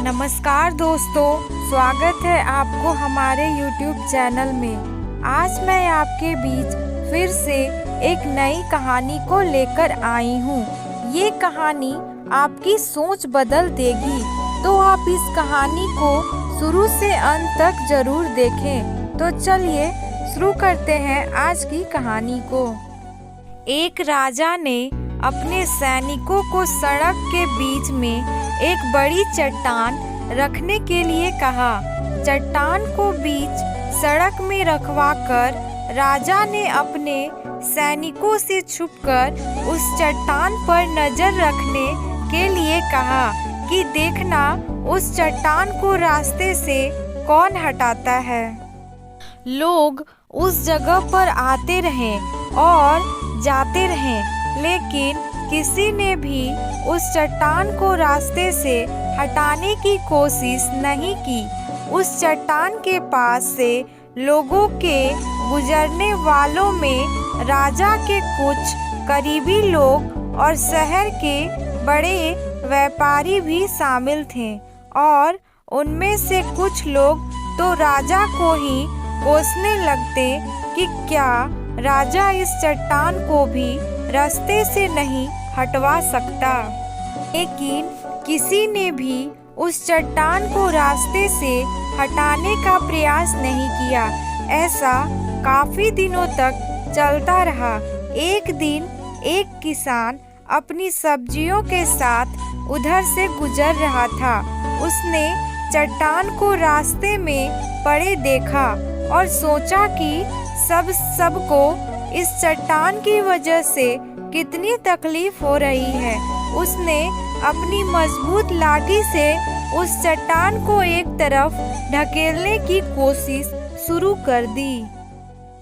नमस्कार दोस्तों, स्वागत है आपको हमारे YouTube चैनल में। आज मैं आपके बीच फिर से एक नई कहानी को लेकर आई हूँ। ये कहानी आपकी सोच बदल देगी, तो आप इस कहानी को शुरू से अंत तक जरूर देखें। तो चलिए शुरू करते हैं आज की कहानी को। एक राजा ने अपने सैनिकों को सड़क के बीच में एक बड़ी चट्टान रखने के लिए कहा। चट्टान को बीच सड़क में रखवाकर राजा ने अपने सैनिकों से छुपकर उस चट्टान पर नजर रखने के लिए कहा कि देखना उस चट्टान को रास्ते से कौन हटाता है। लोग उस जगह पर आते रहे और जाते रहे, लेकिन किसी ने भी उस चट्टान को रास्ते से हटाने की कोशिश नहीं की। उस चट्टान के पास से लोगों के गुजरने वालों में राजा के कुछ करीबी लोग और शहर के बड़े व्यापारी भी शामिल थे, और उनमें से कुछ लोग तो राजा को ही कोसने लगते कि क्या राजा इस चट्टान को भी रास्ते से नहीं हटवा सकता। लेकिन किसी ने भी उस चट्टान को रास्ते से हटाने का प्रयास नहीं किया। ऐसा काफी दिनों तक चलता रहा। एक दिन एक किसान अपनी सब्जियों के साथ उधर से गुजर रहा था। उसने चट्टान को रास्ते में पड़े देखा और सोचा कि सबको इस चट्टान की वजह से कितनी तकलीफ हो रही है। उसने अपनी मजबूत लाठी से उस चट्टान को एक तरफ ढकेलने की कोशिश शुरू कर दी।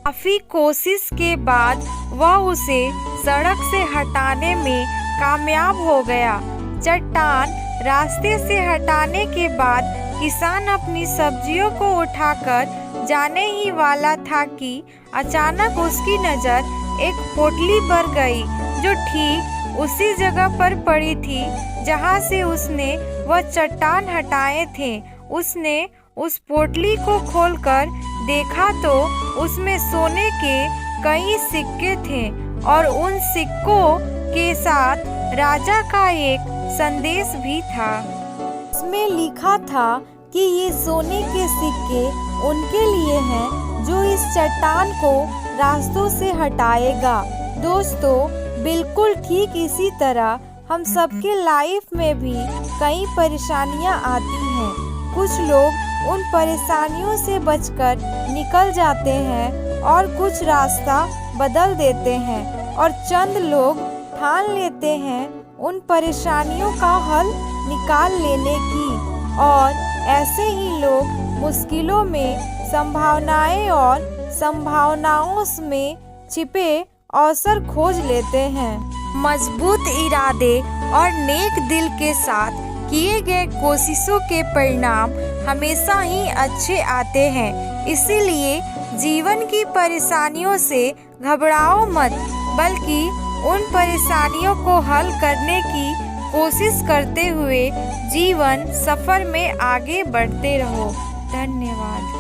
काफी कोशिश के बाद वह उसे सड़क से हटाने में कामयाब हो गया। चट्टान रास्ते से हटाने के बाद किसान अपनी सब्जियों को उठाकर जाने ही वाला था कि अचानक उसकी नज़र एक पोटली पर गई, जो ठीक उसी जगह पर पड़ी थी जहां से उसने वह चट्टान हटाए थे। उसने उस पोटली को खोलकर देखा तो उसमें सोने के कई सिक्के थे, और उन सिक्कों के साथ राजा का एक संदेश भी था। उसमें लिखा था कि ये सोने के सिक्के उनके लिए हैं जो इस चट्टान को रास्तों से हटाएगा। दोस्तों, बिल्कुल ठीक इसी तरह हम सबके लाइफ में भी कई परेशानियां आती हैं। कुछ लोग उन परेशानियों से बचकर निकल जाते हैं और कुछ रास्ता बदल देते हैं, और चंद लोग ठान लेते हैं उन परेशानियों का हल निकाल लेने की, और ऐसे ही लोग मुश्किलों में संभावनाएं और संभावनाओं में छिपे अवसर खोज लेते हैं। मजबूत इरादे और नेक दिल के साथ किए गए कोशिशों के परिणाम हमेशा ही अच्छे आते हैं। इसीलिए जीवन की परेशानियों से घबराओ मत, बल्कि उन परेशानियों को हल करने की कोशिश करते हुए जीवन सफर में आगे बढ़ते रहो। धन्यवाद।